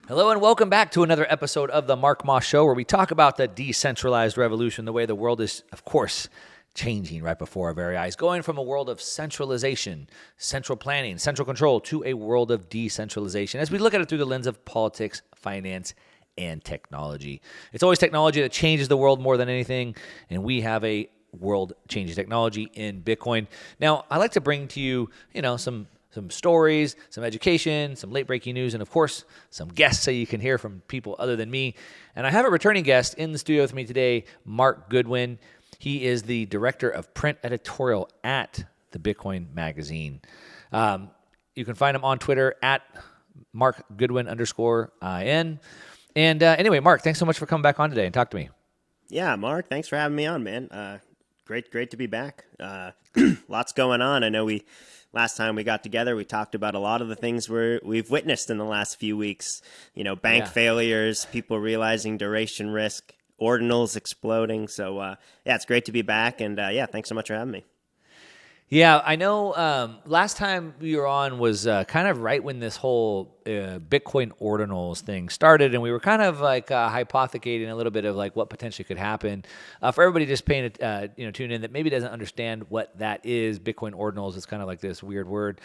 Hello and welcome back to another episode of the Mark Moss Show, where we talk about the decentralized revolution, the way the world is, of course, changing right before our very eyes, going from a world of centralization, central planning, central control, to a world of decentralization, as we look at it through the lens of politics, finance, and technology. It's always technology that changes the world more than anything, and we have a world-changing technology in Bitcoin. Now, I like to bring to you, some stories, some education, some late-breaking news, and, of course, some guests so you can hear from people other than me. And I have a returning guest in the studio with me today, Mark Goodwin. He is the director of print editorial at the Bitcoin Magazine. You can find him on Twitter at @MarkGoodwin_IN. And anyway, Mark, thanks so much for coming back on today and talk to me. Yeah, Mark, thanks for having me on, man. Great to be back. Lots going on. I know last time we got together, we talked about a lot of the things we've witnessed in the last few weeks. Bank failures, people realizing duration risk, Ordinals exploding. So, it's great to be back. And, thanks so much for having me. Yeah, I know last time we were on was kind of right when this whole Bitcoin Ordinals thing started, and we were kind of like hypothecating a little bit of like what potentially could happen. For everybody just paying tune in that maybe doesn't understand what that is, Bitcoin Ordinals is kind of like this weird word.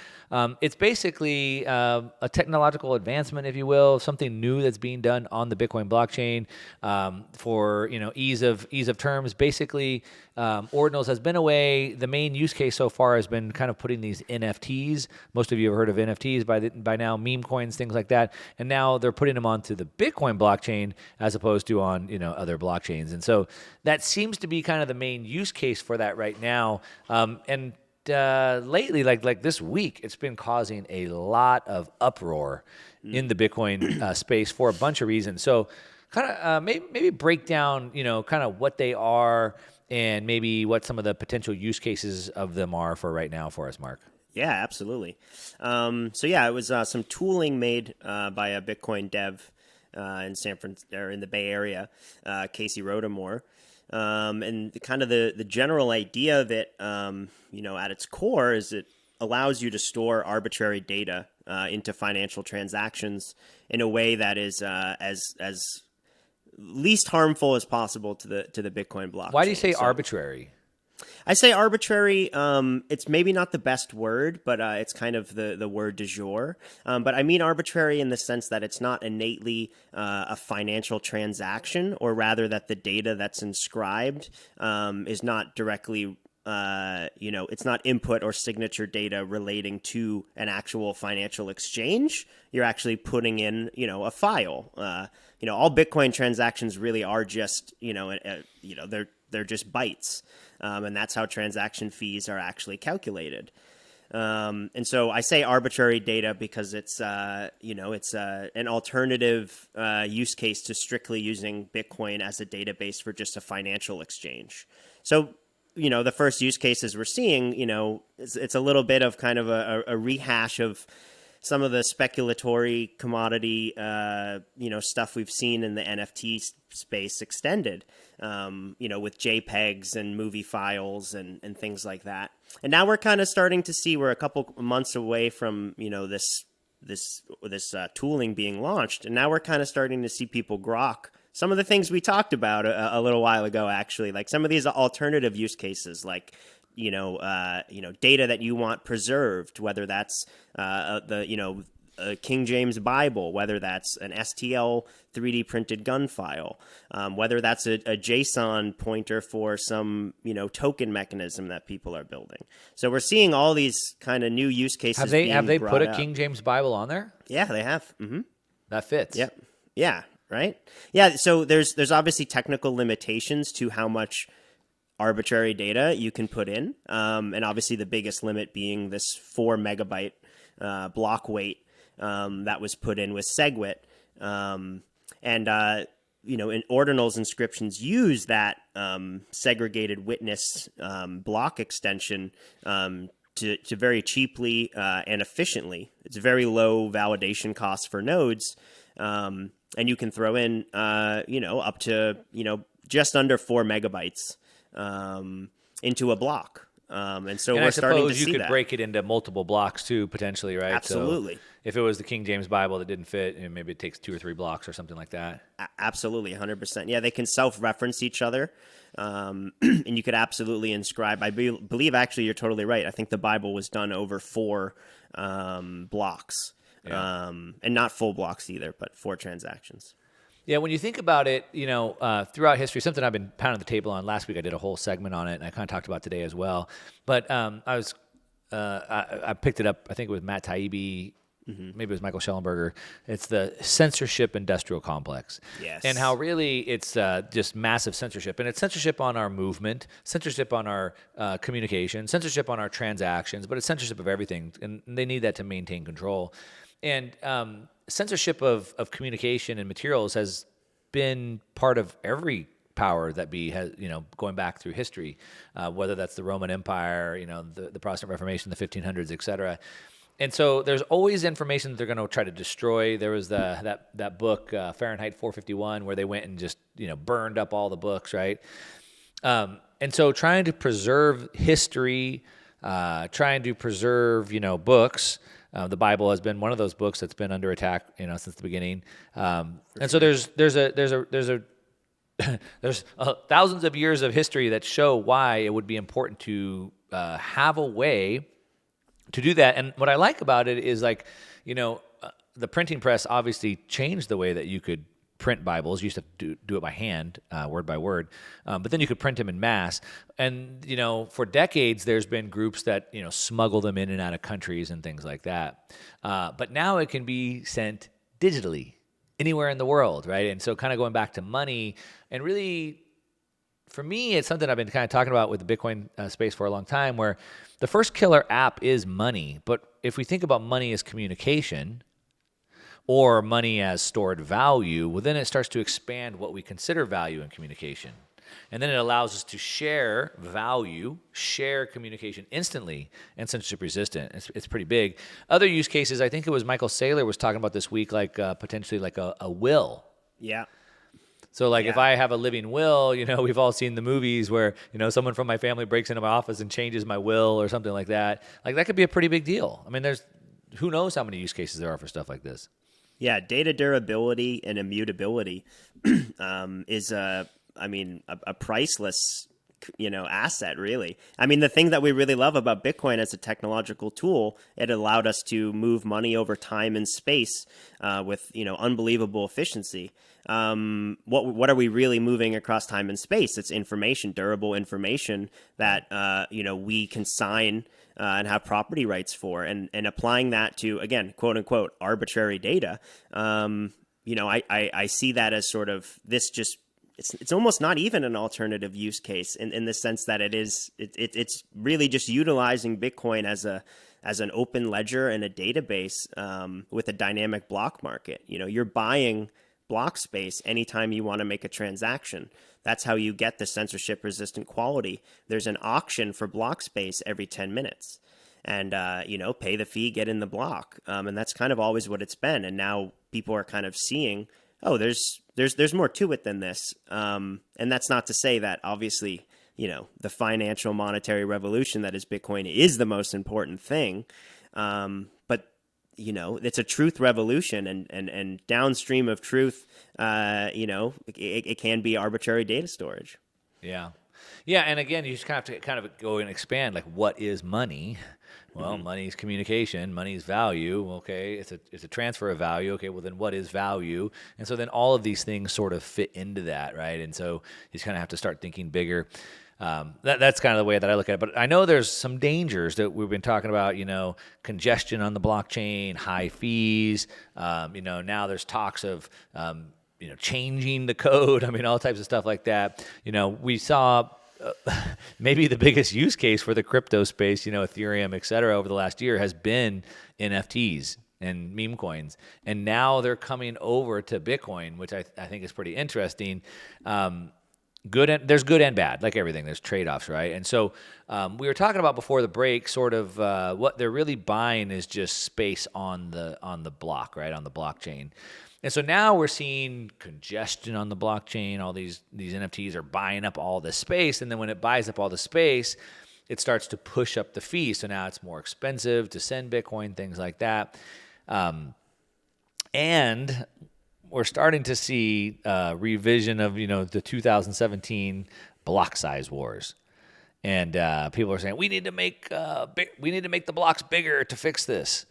It's basically a technological advancement, if you will, something new that's being done on the Bitcoin blockchain for ease of terms. Basically, Ordinals has been away. The main use case so far has been kind of putting these NFTs. Most of you have heard of NFTs by now, meme coins, things like that. And now they're putting them onto the Bitcoin blockchain as opposed to on other blockchains. And so that seems to be kind of the main use case for that right now. And lately, like this week, it's been causing a lot of uproar in the Bitcoin space for a bunch of reasons. So kind of maybe break down kind of what they are and maybe what some of the potential use cases of them are for right now for us, Mark. Yeah, absolutely. It was some tooling made by a Bitcoin dev in San Francisco, or in the Bay Area, Casey Rodamore. And the general idea of it, at its core, is it allows you to store arbitrary data into financial transactions in a way that is as least harmful as possible to the Bitcoin blockchain. Why do you say arbitrary? I say arbitrary. It's maybe not the best word, but it's kind of the word du jour. But I mean arbitrary in the sense that it's not innately a financial transaction, or rather that the data that's inscribed is not directly, it's not input or signature data relating to an actual financial exchange. You're actually putting in, a file. All Bitcoin transactions really are just, they're just bytes. And that's how transaction fees are actually calculated. And so I say arbitrary data because it's, it's an alternative use case to strictly using Bitcoin as a database for just a financial exchange. So, the first use cases we're seeing, it's a little bit of kind of a rehash of some of the speculatory commodity, stuff we've seen in the NFT space extended, with JPEGs and movie files and things like that. And now we're kind of starting to see, we're a couple months away from, this tooling being launched. And now we're kind of starting to see people grok some of the things we talked about a little while ago, actually, like some of these alternative use cases, like data that you want preserved, whether that's a King James Bible, whether that's an STL 3D printed gun file, whether that's a JSON pointer for some token mechanism that people are building. So we're seeing all these kind of new use cases. Have they put a King James Bible on there? Yeah, they have. Mm-hmm. That fits. Yep. Yeah. Right. Yeah. So there's obviously technical limitations to how much arbitrary data you can put in. And obviously the biggest limit being this 4 megabyte block weight that was put in with SegWit. In Ordinals inscriptions use that segregated witness block extension to very cheaply and efficiently. It's very low validation costs for nodes. And you can throw in, up to, just under 4 megabytes into a block. And so And we're I starting to suppose you see could that. break it into multiple blocks too, potentially, right? Absolutely. So if it was the King James Bible that didn't fit, maybe it takes 2 or 3 blocks or something like that. Absolutely, 100%. Yeah, they can self-reference each other, and you could absolutely inscribe. I believe, actually, you're totally right. I think the Bible was done over 4 blocks, Yeah. and not full blocks either, but 4 transactions. Yeah, when you think about it, throughout history, something I've been pounding the table on. Last week, I did a whole segment on it, and I kind of talked about today as well. But I picked it up. I think it was Matt Taibbi. Maybe it was Michael Schellenberger. It's the censorship industrial complex. Yes. And how really it's just massive censorship. And it's censorship on our movement, censorship on our communication, censorship on our transactions, but it's censorship of everything. And they need that to maintain control. And censorship of communication and materials has been part of every power that has, going back through history, whether that's the Roman Empire, the Protestant Reformation, the 1500s, et cetera. And so there's always information that they're going to try to destroy. There was that book, Fahrenheit 451, where they went and just, burned up all the books, right? And so trying to preserve history, trying to preserve, books. The Bible has been one of those books that's been under attack, since the beginning. And so there's thousands of years of history that show why it would be important to have a way to do that. And what I like about it is the printing press obviously changed the way that you could print Bibles. You used to do it by hand, word by word, but then you could print them in mass. And for decades, there's been groups that smuggle them in and out of countries and things like that. But now it can be sent digitally anywhere in the world, right? And so kind of going back to money, and really, for me, it's something I've been kind of talking about with the Bitcoin space for a long time, where the first killer app is money. But if we think about money as communication, or money as stored value, well, then it starts to expand what we consider value in communication. And then it allows us to share value, share communication instantly and censorship resistant. It's pretty big. Other use cases, I think it was Michael Saylor was talking about this week, potentially like a will. Yeah. So if I have a living will, we've all seen the movies where, someone from my family breaks into my office and changes my will or something like that. Like that could be a pretty big deal. I mean, who knows how many use cases there are for stuff like this. Yeah, data durability and immutability is a priceless, asset, really. I mean, the thing that we really love about Bitcoin as a technological tool, it allowed us to move money over time and space with, unbelievable efficiency. What are we really moving across time and space? It's information, durable information that, we can sign and have property rights for, and applying that to, again, quote unquote, arbitrary data. I see that as sort of this just, it's almost not even an alternative use case in the sense that it's really just utilizing Bitcoin as an open ledger and a database with a dynamic block market. You're buying block space anytime you want to make a transaction. That's how you get the censorship resistant quality. There's an auction for block space every 10 minutes. And, pay the fee, get in the block. And that's kind of always what it's been. And now people are kind of seeing, oh, there's more to it than this. And that's not to say that obviously, the financial monetary revolution that is Bitcoin is the most important thing. But it's a truth revolution, and downstream of truth, it can be arbitrary data storage. Yeah. Yeah, and again, you just have to kind of go and expand, like, what is money? Well, money is communication, money is value. Okay, it's a transfer of value. Okay, well then what is value? And so then all of these things sort of fit into that, right? And so you just kind of have to start thinking bigger. That's kind of the way that I look at it. But I know there's some dangers that we've been talking about, congestion on the blockchain, high fees. Now there's talks of, changing the code. I mean, all types of stuff like that. We saw maybe the biggest use case for the crypto space, Ethereum, et cetera, over the last year has been NFTs and meme coins. And now they're coming over to Bitcoin, which I think is pretty interesting. There's good and bad, like everything. There's trade-offs, right? And so we were talking about before the break, sort of what they're really buying is just space on the block, right, on the blockchain. And so now we're seeing congestion on the blockchain. All these NFTs are buying up all the space, and then when it buys up all the space, it starts to push up the fee. So now it's more expensive to send Bitcoin, things like that. And we're starting to see revision of, the 2017 block size wars. And people are saying we need to make the blocks bigger to fix this.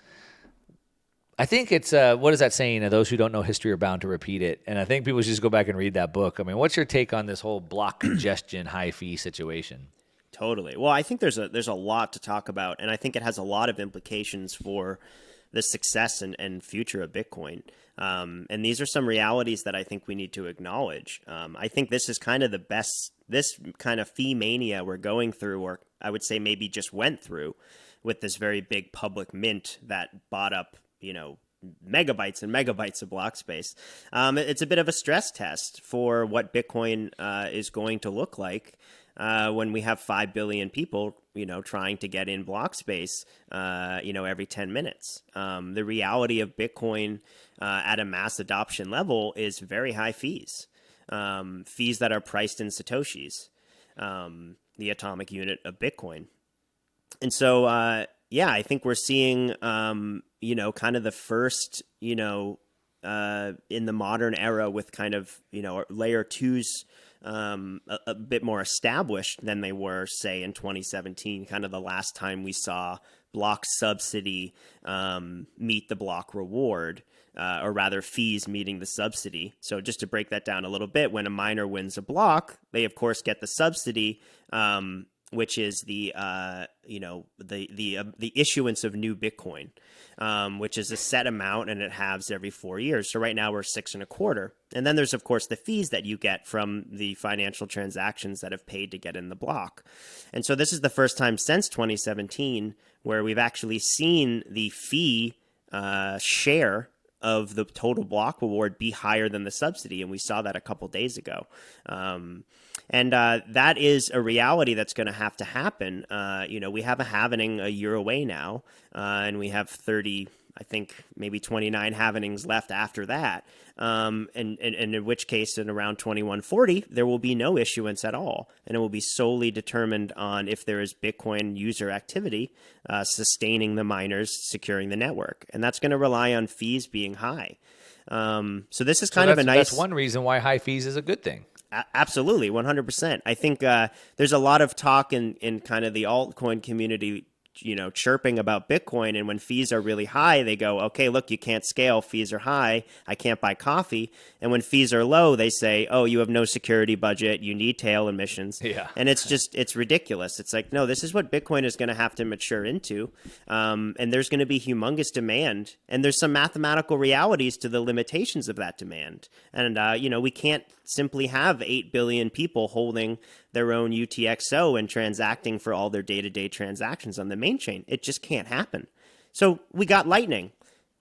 I think it's what is that saying? Those who don't know history are bound to repeat it. And I think people should just go back and read that book. I mean, what's your take on this whole block congestion, high fee situation? Totally. Well, I think there's a lot to talk about, and I think it has a lot of implications for the success and future of Bitcoin. And these are some realities that I think we need to acknowledge. I think this is kind of this kind of fee mania we're going through, or I would say maybe just went through, with this very big public mint that bought up, megabytes and megabytes of block space. It's a bit of a stress test for what Bitcoin is going to look like when we have 5 billion people, trying to get in block space, every 10 minutes. The reality of Bitcoin at a mass adoption level is very high fees, fees that are priced in Satoshis, the atomic unit of Bitcoin. And so, I think we're seeing, kind of the first, in the modern era with kind of, layer twos, a bit more established than they were, say, in 2017, kind of the last time we saw block subsidy meet the block reward, or rather fees meeting the subsidy. So just to break that down a little bit, when a miner wins a block, they of course get the subsidy, which is the issuance of new Bitcoin, which is a set amount and it halves every 4 years. So right now we're 6.25. And then there's of course the fees that you get from the financial transactions that have paid to get in the block. And so this is the first time since 2017 where we've actually seen the fee share of the total block reward be higher than the subsidy. And we saw that a couple days ago. And that is a reality that's going to happen. We have a halvening a year away now, and we have 30, I think maybe 29 halvenings left after that. And in which case, in around 2140, there will be no issuance at all. And it will be solely determined on if there is Bitcoin user activity sustaining the miners, securing the network. And that's going to rely on fees being high. So this is kind of a nice... That's one reason why high fees is a good thing. Absolutely, 100%. I think there's a lot of talk in kind of the altcoin community, chirping about Bitcoin. And when fees are really high, they go, okay, look, you can't scale. Fees are high. I can't buy coffee. And when fees are low, they say, oh, you have no security budget. You need tail emissions. Yeah. And it's ridiculous. It's like, no, this is what Bitcoin is going to have to mature into. And there's going to be humongous demand. And there's some mathematical realities to the limitations of that demand. And, we can't simply have 8 billion people holding their own UTXO and transacting for all their day-to-day transactions on the main chain. It just can't happen. So we got Lightning.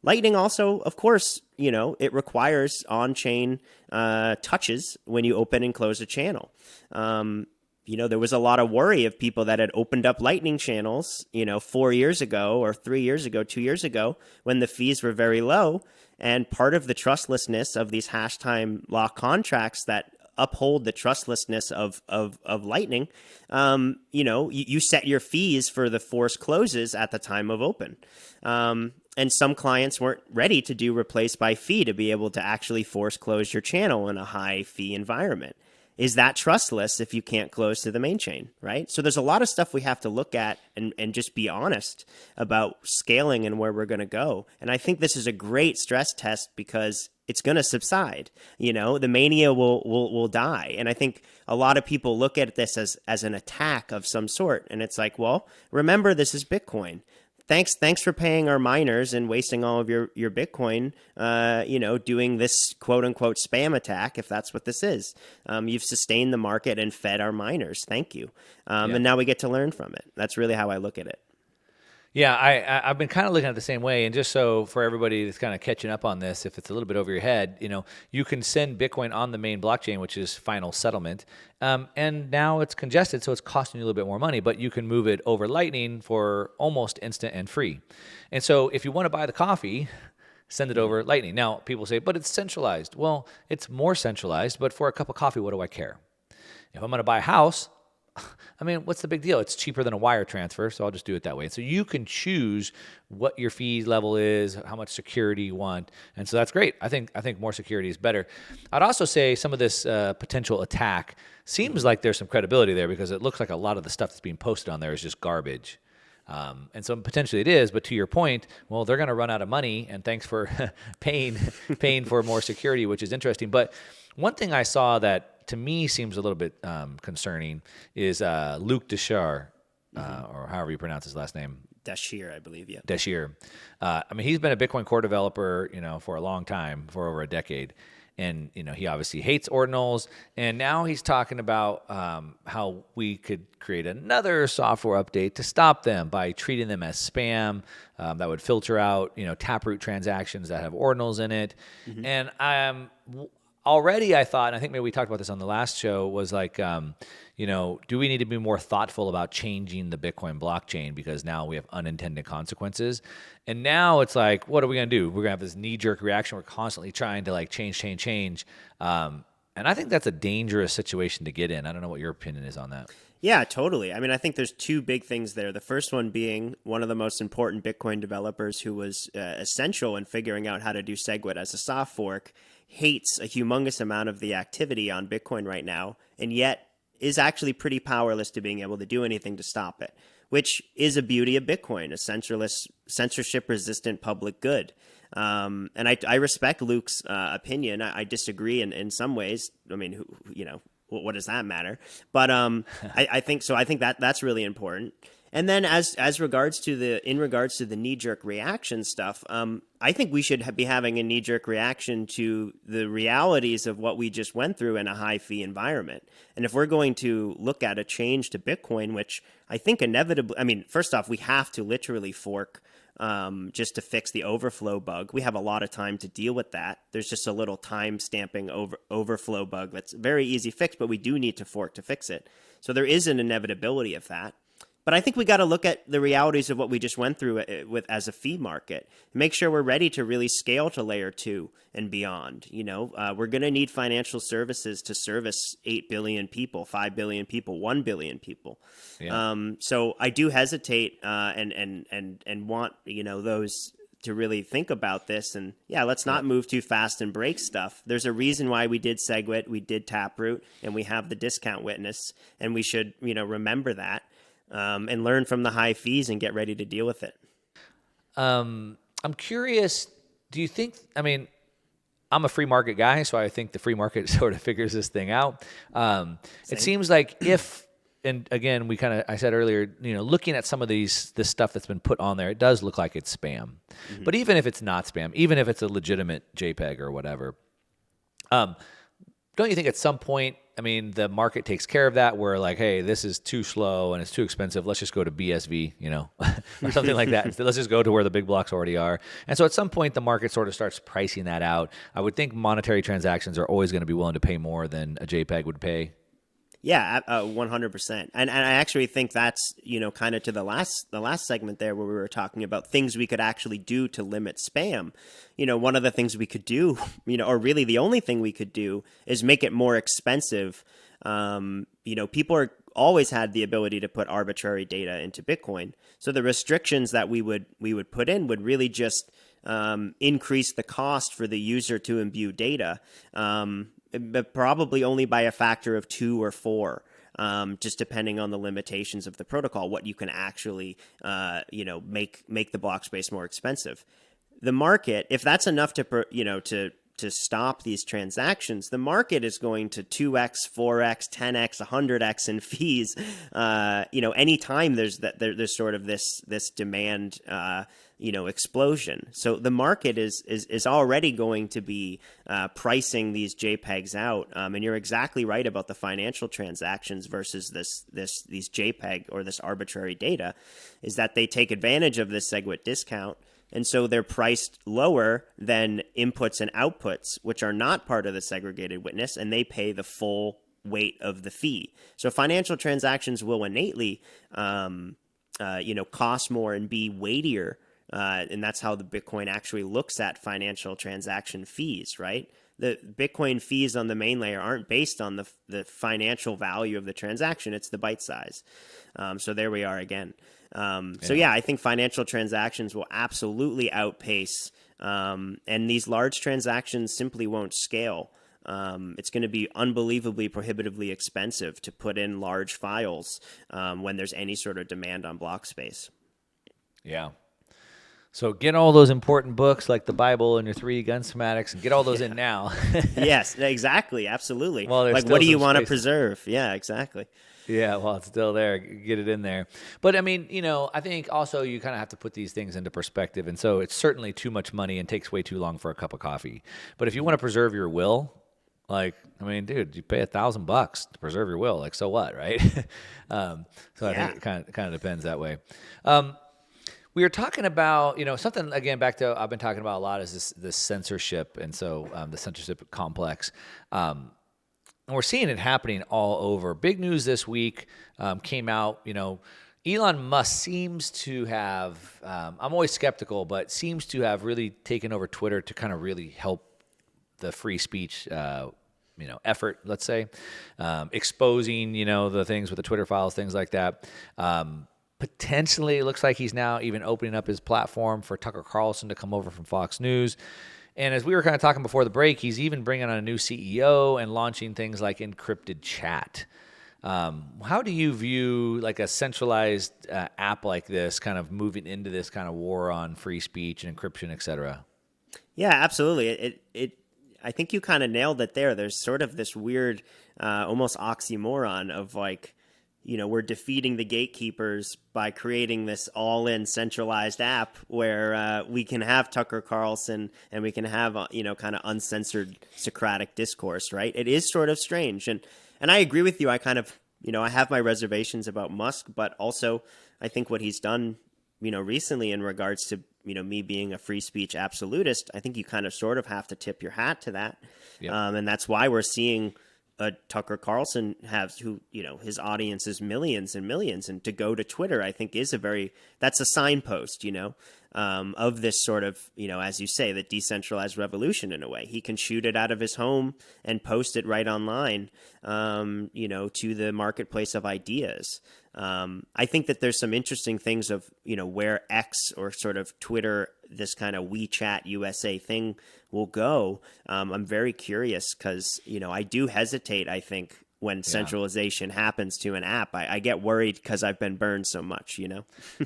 Lightning also, of course, it requires on-chain touches when you open and close a channel. There was a lot of worry of people that had opened up Lightning channels, 4 years ago or 3 years ago, 2 years ago, when the fees were very low. And part of the trustlessness of these hash time lock contracts that uphold the trustlessness of Lightning, you set your fees for the forced closes at the time of open. And some clients weren't ready to do replace by fee to be able to actually force close your channel in a high fee environment. Is that trustless if you can't close to the main chain, right? So there's a lot of stuff we have to look at and just be honest about scaling and where we're going to go. And I think this is a great stress test because it's going to subside. The mania will die. And I think a lot of people look at this as an attack of some sort. And it's like, well, remember, this is Bitcoin. Thanks for paying our miners and wasting all of your Bitcoin, doing this quote unquote spam attack, if that's what this is. You've sustained the market and fed our miners. Thank you. And now we get to learn from it. That's really how I look at it. Yeah, I've been kind of looking at it the same way. And just so for everybody that's kind of catching up on this, if it's a little bit over your head, you can send Bitcoin on the main blockchain, which is final settlement. And now it's congested, so it's costing you a little bit more money, but you can move it over Lightning for almost instant and free. And so if you want to buy the coffee, send it over Lightning. Now, people say, but it's centralized. Well, it's more centralized, but for a cup of coffee, what do I care? If I'm going to buy a house, I mean, what's the big deal? It's cheaper than a wire transfer, so I'll just do it that way. So you can choose what your fee level is, how much security you want, and so that's great. I think more security is better. I'd also say some of this potential attack seems like there's some credibility there because it looks like a lot of the stuff that's being posted on there is just garbage. And so potentially it is, but to your point, well, they're going to run out of money, and thanks for paying for more security, which is interesting. But one thing I saw that to me seems a little bit concerning is Luke Deshar, or however you pronounce his last name. Dashir, I believe, yeah. Deshir. I mean, he's been a Bitcoin core developer, for a long time, for over a decade. And, he obviously hates ordinals. And now he's talking about how we could create another software update to stop them by treating them as spam that would filter out, taproot transactions that have ordinals in it. Mm-hmm. And already I thought, and I think maybe we talked about this on the last show, was like, do we need to be more thoughtful about changing the Bitcoin blockchain because now we have unintended consequences? And now it's like, what are we going to do? We're going to have this knee-jerk reaction. We're constantly trying to change. And I think that's a dangerous situation to get in. I don't know what your opinion is on that. Yeah, totally. I mean, I think there's two big things there. The first one being one of the most important Bitcoin developers who was essential in figuring out how to do SegWit as a soft fork, hates a humongous amount of the activity on Bitcoin right now, and yet is actually pretty powerless to being able to do anything to stop it, which is a beauty of Bitcoin, a censorship-resistant public good. And I respect Luke's opinion. I disagree in some ways. I mean, what does that matter? But I think so. I think that's really important. And then in regards to the knee-jerk reaction stuff, I think we should be having a knee-jerk reaction to the realities of what we just went through in a high-fee environment. And if we're going to look at a change to Bitcoin, which I think inevitably, I mean, first off, we have to literally fork just to fix the overflow bug. We have a lot of time to deal with that. There's just a little time stamping overflow bug that's very easy fix, but we do need to fork to fix it. So there is an inevitability of that. But I think we got to look at the realities of what we just went through as a fee market. Make sure we're ready to really scale to layer 2 and beyond. We're going to need financial services to service 8 billion people, 5 billion people, 1 billion people. Yeah. So I do hesitate and want those to really think about this. And yeah, let's not move too fast and break stuff. There's a reason why we did SegWit, we did Taproot, and we have the discount witness, and we should remember that. And learn from the high fees and get ready to deal with it. I'm curious, do you think, I mean, I'm a free market guy, so I think the free market sort of figures this thing out. It seems like and again, I said earlier, looking at some of this stuff that's been put on there, it does look like it's spam. Mm-hmm. But even if it's not spam, even if it's a legitimate JPEG or whatever, don't you think at some point, I mean, the market takes care of that. We're like, hey, this is too slow and it's too expensive. Let's just go to BSV, or something like that. Let's just go to where the big blocks already are. And so at some point, the market sort of starts pricing that out. I would think monetary transactions are always going to be willing to pay more than a JPEG would pay. Yeah, 100%. And I actually think that's, kind of to the last segment there where we were talking about things we could actually do to limit spam. One of the things we could do, or really the only thing we could do is make it more expensive. People are always had the ability to put arbitrary data into Bitcoin. So the restrictions that we would put in would really just increase the cost for the user to imbue data. But probably only by a factor of 2 or 4, just depending on the limitations of the protocol, what you can actually, make the block space more expensive. The market, if that's enough to stop these transactions, the market is going to 2x, 4x, 10x, 100x in fees. Anytime there's sort of this demand, explosion. So the market is already going to be pricing these JPEGs out. And you're exactly right about the financial transactions versus these JPEG or this arbitrary data, is that they take advantage of this SegWit discount. And so they're priced lower than inputs and outputs, which are not part of the segregated witness, and they pay the full weight of the fee. So financial transactions will innately, cost more and be weightier. And that's how the Bitcoin actually looks at financial transaction fees, right? the Bitcoin fees on the main layer aren't based on the financial value of the transaction. It's the byte size. So there we are again. So yeah, I think financial transactions will absolutely outpace, and these large transactions simply won't scale. It's going to be unbelievably prohibitively expensive to put in large files when there's any sort of demand on block space. Yeah. So get all those important books like the Bible and your 3D gun schematics and get all those in now. Yes, exactly. Absolutely. Well, there's like, still what do you some want to space. preserve? Yeah, exactly. Yeah, well, it's still there. Get it in there. But I mean, I think also you kind of have to put these things into perspective. And so it's certainly too much money and takes way too long for a cup of coffee. But if you want to preserve your will, like, I mean, dude, you pay $1,000 to preserve your will. Like, so what, right? So I think it kind of depends that way. We were talking about, something, again, back to I've been talking about a lot is this censorship. And so the censorship complex. And we're seeing it happening all over. Big news this week came out, Elon Musk seems to have, I'm always skeptical, but seems to have really taken over Twitter to kind of really help the free speech effort, let's say, exposing, the things with the Twitter files, things like that. Potentially, it looks like he's now even opening up his platform for Tucker Carlson to come over from Fox News. And as we were kind of talking before the break, he's even bringing on a new CEO and launching things like encrypted chat. How do you view like a centralized app like this kind of moving into this kind of war on free speech and encryption, et cetera? Yeah, absolutely. I think you kind of nailed it there. There's sort of this weird, almost oxymoron of like, we're defeating the gatekeepers by creating this all-in centralized app where we can have Tucker Carlson and we can have, kind of uncensored Socratic discourse, right? It is sort of strange. And I agree with you. I kind of, I have my reservations about Musk, but also I think what he's done, recently in regards to, me being a free speech absolutist, I think you kind of sort of have to tip your hat to that. Yep. And that's why we're seeing Tucker Carlson who, his audience is millions and millions. And to go to Twitter, I think that's a signpost, of this sort of, as you say, the decentralized revolution in a way. He can shoot it out of his home and post it right online, to the marketplace of ideas. I think that there's some interesting things of, where X or sort of Twitter, this kind of WeChat USA thing will go. I'm very curious because, I do hesitate, I think, when centralization happens to an app. I get worried because I've been burned so much,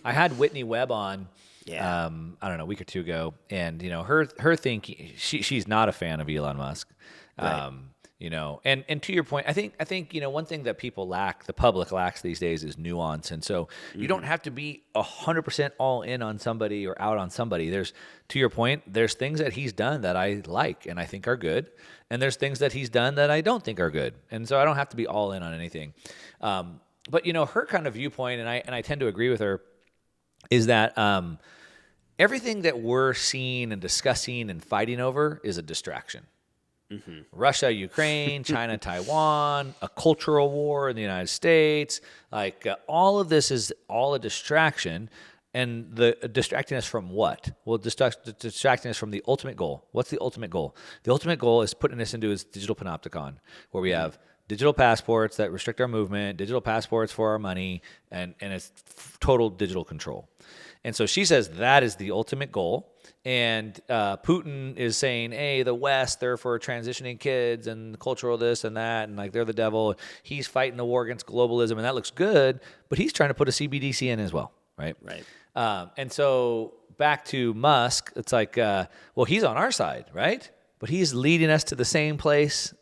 I had Whitney Webb on, I don't know, a week or two ago, and, her thinking, she's not a fan of Elon Musk. Right. And to your point, I think, one thing that people lack, the public lacks these days is nuance. And so you don't have to be 100% all in on somebody or out on somebody. To your point, there's things that he's done that I like and I think are good. And there's things that he's done that I don't think are good. And so I don't have to be all in on anything. But her kind of viewpoint, and I tend to agree with her, is that, everything that we're seeing and discussing and fighting over is a distraction. Mm-hmm. Russia, Ukraine, China, Taiwan, a cultural war in the United States, all of this is all a distraction, and distracting us from what? Well, distracting us from the ultimate goal. What's the ultimate goal? The ultimate goal is putting us into this digital panopticon where we have digital passports that restrict our movement, digital passports for our money, and it's total digital control. And so she says that is the ultimate goal. And Putin is saying, hey, the West, they're for transitioning kids and cultural this and that, and they're the devil. He's fighting the war against globalism, and that looks good, but he's trying to put a CBDC in as well, right? Right. And so back to Musk, it's he's on our side, right? But he's leading us to the same place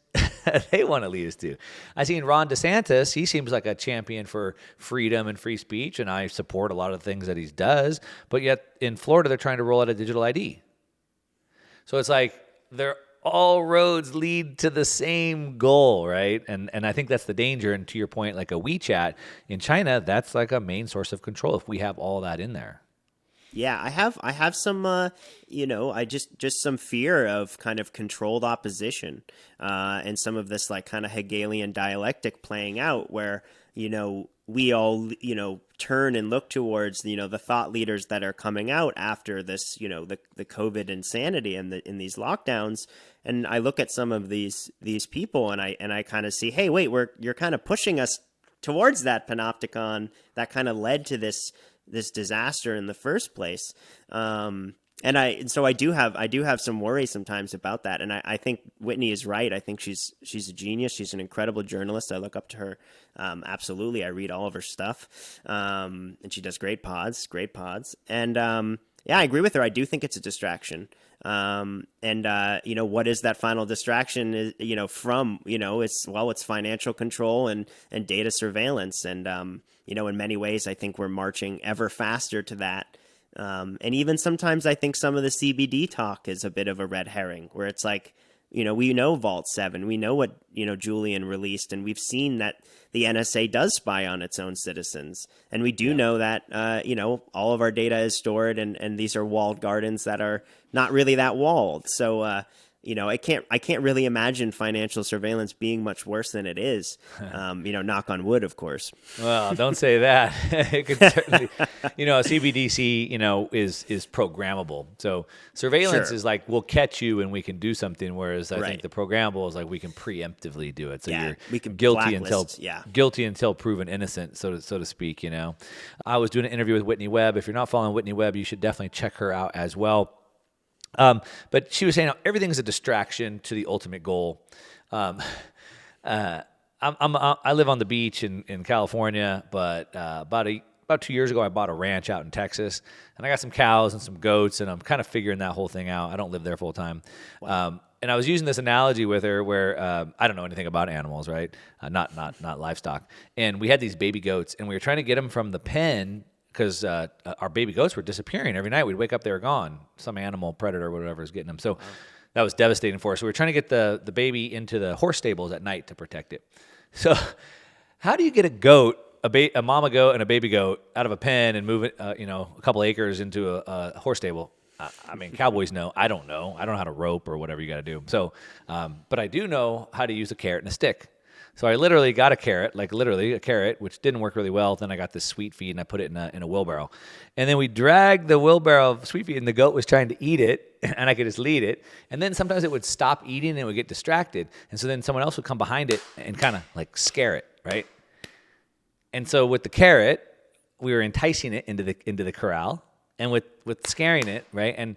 they want to lead us to. I seen Ron DeSantis. He seems like a champion for freedom and free speech, and I support a lot of the things that he does. But yet in Florida, they're trying to roll out a digital ID. So it's they're all roads lead to the same goal, right? And I think that's the danger. And to your point, like a WeChat in China, that's like a main source of control if we have all that in there. Yeah, I have some, I just some fear of kind of controlled opposition, and some of this kind of Hegelian dialectic playing out where, we all, turn and look towards, the thought leaders that are coming out after this, the COVID insanity and in these lockdowns. And I look at some of these people and I kind of see, hey, wait, you're kind of pushing us towards that panopticon that kind of led to this disaster in the first place. And so I do have some worry sometimes about that. And I think Whitney is right. I think she's a genius. She's an incredible journalist. I look up to her. Absolutely. I read all of her stuff. And she does great pods. And, yeah, I agree with her. I do think it's a distraction. And what is that final distraction is, from, it's financial control and data surveillance. And, in many ways, I think we're marching ever faster to that. And even sometimes I think some of the CBD talk is a bit of a red herring where it's like, we know Vault 7, we know what, Julian released, and we've seen that the NSA does spy on its own citizens. And we do know that, all of our data is stored and these are walled gardens that are not really that walled. So, I can't really imagine financial surveillance being much worse than it is. Knock on wood, of course. Well, don't say that. It could certainly, CBDC, is programmable. So surveillance is like, we'll catch you and we can do something. Whereas I think the programmable is like, we can preemptively do it. So we can guilty guilty until proven innocent, so to speak, I was doing an interview with Whitney Webb. If you're not following Whitney Webb, you should definitely check her out as well. But she was saying everything is a distraction to the ultimate goal. I live on the beach in California, but about 2 years ago, I bought a ranch out in Texas, and I got some cows and some goats, and I'm kind of figuring that whole thing out. I don't live there full time. Wow. And I was using this analogy with her where I don't know anything about animals, right? Not livestock. And we had these baby goats, and we were trying to get them from the pen because our baby goats were disappearing every night. We'd wake up, they were gone. Some animal, predator, whatever was getting them. So that was devastating for us. So we were trying to get the baby into the horse stables at night to protect it. So how do you get a goat, a mama goat and a baby goat out of a pen and move it, a couple acres into a horse stable? Cowboys know. I don't know. I don't know how to rope or whatever you got to do. So, but I do know how to use a carrot and a stick. So I literally got a carrot, which didn't work really well. Then I got this sweet feed and I put it in a wheelbarrow. And then we dragged the wheelbarrow of sweet feed and the goat was trying to eat it and I could just lead it. And then sometimes it would stop eating and it would get distracted. And so then someone else would come behind it and kind of like scare it, right? And so with the carrot, we were enticing it into the corral, and with scaring it, right? And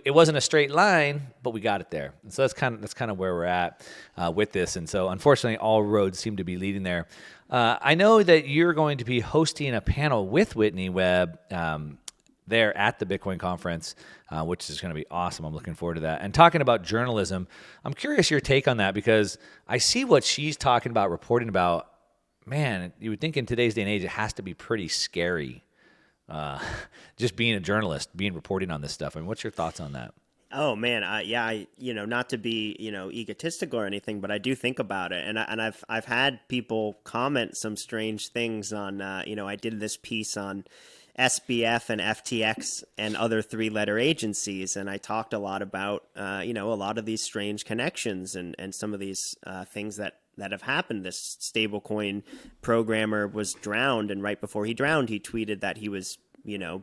it wasn't a straight line, but we got it there. And so that's kind of where we're at with this. And so unfortunately, all roads seem to be leading there. I know that you're going to be hosting a panel with Whitney Webb there at the Bitcoin conference, which is going to be awesome. I'm looking forward to that. And talking about journalism, I'm curious your take on that because I see what she's talking about, reporting about. Man, you would think in today's day and age, it has to be pretty scary. Just being a journalist, reporting on this stuff. What's your thoughts on that? Oh man, not to be egotistical or anything, but I do think about it, and I've had people comment some strange things on. I did this piece on SBF and FTX and other three-letter agencies, and I talked a lot about a lot of these strange connections and some of these things that have happened. This stablecoin programmer was drowned, and right before he drowned, he tweeted that he was,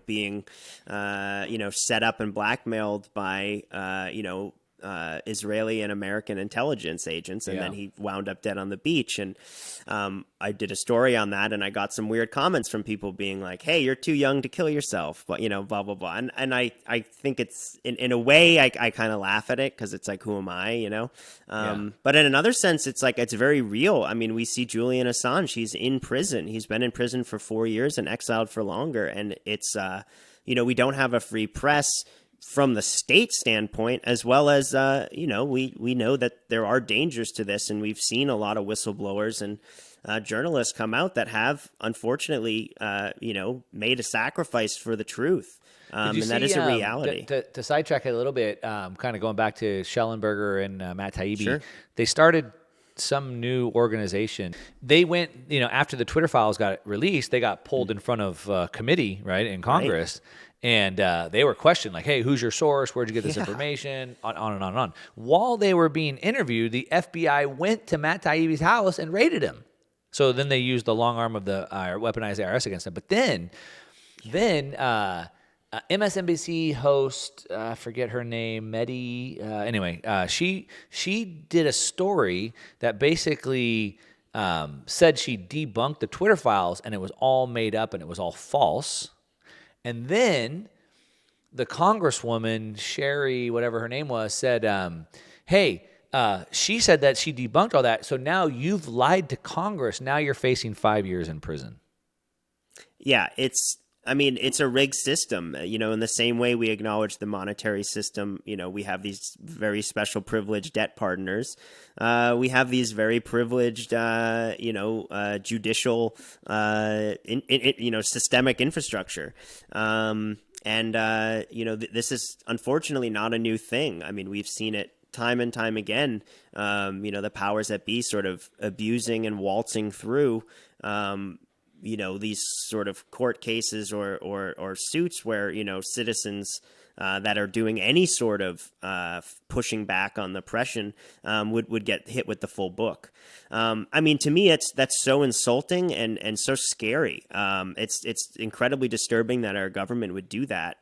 being, set up and blackmailed by, Israeli and American intelligence agents, and then he wound up dead on the beach. And I did a story on that, and I got some weird comments from people being like, "Hey, you're too young to kill yourself," but blah blah blah. And I think it's in a way I kind of laugh at it because it's like, who am I, But in another sense, it's like it's very real. I mean, we see Julian Assange; he's in prison. He's been in prison for 4 years and exiled for longer, and it's we don't have a free press from the state standpoint, as well as, we know that there are dangers to this, and we've seen a lot of whistleblowers and journalists come out that have, unfortunately, made a sacrifice for the truth. And that is a reality. To sidetrack it a little bit, kind of going back to Schellenberger and Matt Taibbi, Sure. They started some new organization. They went, after the Twitter files got released, they got pulled in front of committee, right, in Congress. Right. And they were questioned, like, hey, who's your source? Where'd you get this information? On and on and on. While they were being interviewed, the FBI went to Matt Taibbi's house and raided him. So then they used the long arm of the weaponized IRS against them. But then MSNBC host, I forget her name, she did a story that basically said she debunked the Twitter files and it was all made up and it was all false. And then the Congresswoman, Sherry, whatever her name was, said, hey, she said that she debunked all that. So now you've lied to Congress. Now you're facing 5 years in prison. Yeah, it's a rigged system. In the same way we acknowledge the monetary system, we have these very special privileged debt partners. We have these very privileged, judicial, systemic infrastructure. This is unfortunately not a new thing. I mean, we've seen it time and time again, the powers that be sort of abusing and waltzing through, these sort of court cases or suits where, citizens that are doing any sort of pushing back on the oppression would get hit with the full book. To me, that's so insulting and so scary. It's incredibly disturbing that our government would do that.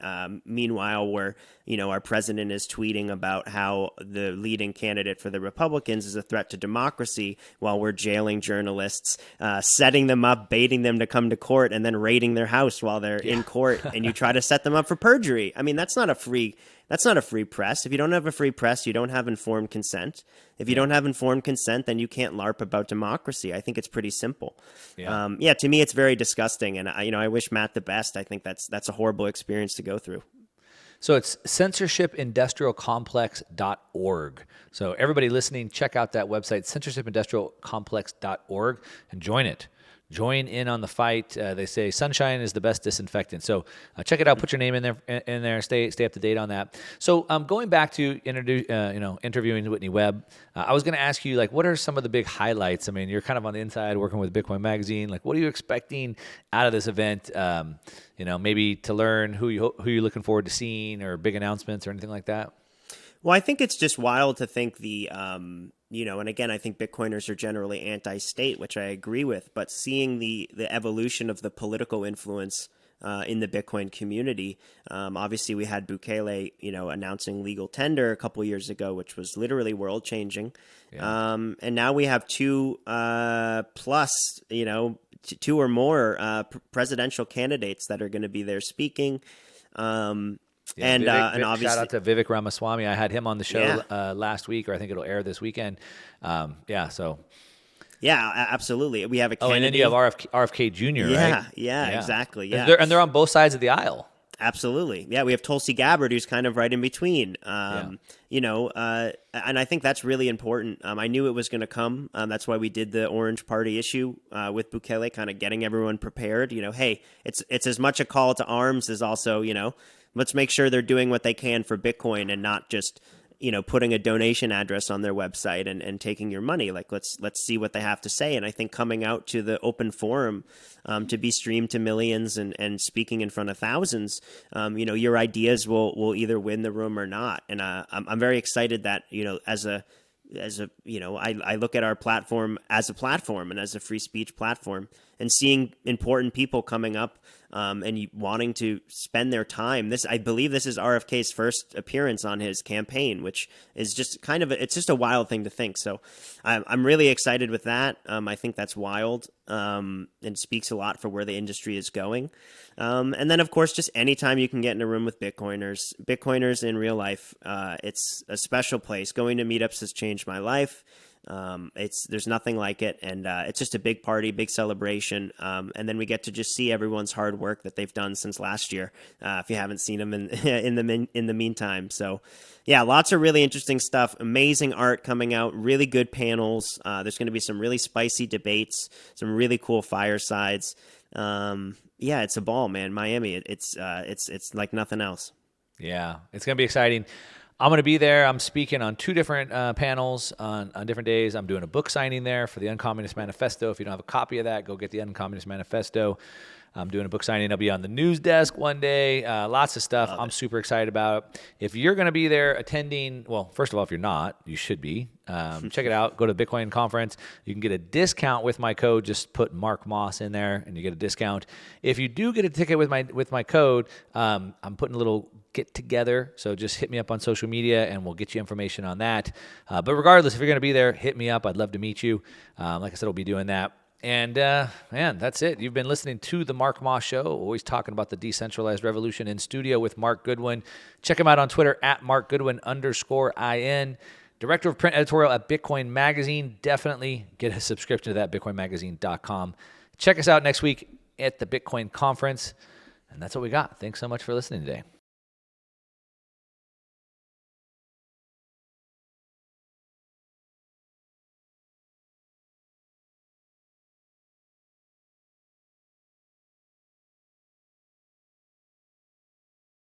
Meanwhile, where our president is tweeting about how the leading candidate for the Republicans is a threat to democracy, while we're jailing journalists, setting them up, baiting them to come to court, and then raiding their house while they're in court, and you try to set them up for perjury. I mean, that's not a free press. If you don't have a free press, you don't have informed consent. If you don't have informed consent, then you can't LARP about democracy. I think it's pretty simple. To me, it's very disgusting, and I wish Matt the best. I think that's a horrible experience to go through. So it's censorshipindustrialcomplex.org. So everybody listening, check out that website, censorshipindustrialcomplex.org, and join it. Join in on the fight. They say sunshine is the best disinfectant. So check it out. Put your name in there. Stay up to date on that. So going back to interviewing Whitney Webb, I was going to ask you, what are some of the big highlights? I mean, you're kind of on the inside working with Bitcoin Magazine. What are you expecting out of this event? Maybe to learn who you're looking forward to seeing, or big announcements or anything like that. Well, I think it's just wild to think and again, I think Bitcoiners are generally anti-state, which I agree with, but seeing the evolution of the political influence in the Bitcoin community. Obviously, we had Bukele, announcing legal tender a couple years ago, which was literally world-changing. Yeah. And now we have two or more presidential candidates that are going to be there speaking. And obviously, shout out to Vivek Ramaswamy. I had him on the show last week, or I think it'll air this weekend. Yeah, absolutely. We have a Kennedy. And then you have RFK Jr., right? Yeah, exactly. Yeah, and they're on both sides of the aisle. Absolutely. Yeah, we have Tulsi Gabbard, who's kind of right in between. And I think that's really important. I knew it was going to come. That's why we did the Orange Party issue with Bukele, kind of getting everyone prepared. Hey, it's as much a call to arms as also, let's make sure they're doing what they can for Bitcoin and not just, putting a donation address on their website and taking your money. Let's see what they have to say. And I think coming out to the open forum to be streamed to millions and speaking in front of thousands, your ideas will either win the room or not. And I'm very excited that, I look at our platform as a platform and as a free speech platform, and seeing important people coming up and wanting to spend their time. I believe this is RFK's first appearance on his campaign, which is just it's just a wild thing to think. So I'm really excited with that. I think that's wild and speaks a lot for where the industry is going. And then, of course, just anytime you can get in a room with Bitcoiners in real life, it's a special place. Going to meetups has changed my life. There's nothing like it, and it's just a big party, big celebration, and then we get to just see everyone's hard work that they've done since last year. If you haven't seen them in the meantime, so yeah, lots of really interesting stuff, amazing art coming out, really good panels. There's going to be some really spicy debates, some really cool firesides. It's a ball, man. Miami, it's like nothing else. Yeah, it's going to be exciting. I'm going to be there. I'm speaking on 2 different panels on different days. I'm doing a book signing there for the Uncommunist Manifesto. If you don't have a copy of that, go get the Uncommunist Manifesto. I'm doing a book signing. I'll be on the news desk one day. Lots of stuff. I'm super excited about. If you're going to be there attending, well, first of all, if you're not, you should be. Check it out. Go to the Bitcoin conference. You can get a discount with my code. Just put Mark Moss in there, and you get a discount. If you do get a ticket with my code, I'm putting a little get together. So just hit me up on social media, and we'll get you information on that. But regardless, if you're going to be there, hit me up. I'd love to meet you. Like I said, we'll be doing that. And, man, that's it. You've been listening to The Mark Moss Show, always talking about the decentralized revolution in studio with Mark Goodwin. Check him out on Twitter at MarkGoodwin_IN. Director of Print Editorial at Bitcoin Magazine. Definitely get a subscription to that, bitcoinmagazine.com. Check us out next week at the Bitcoin Conference. And that's what we got. Thanks so much for listening today.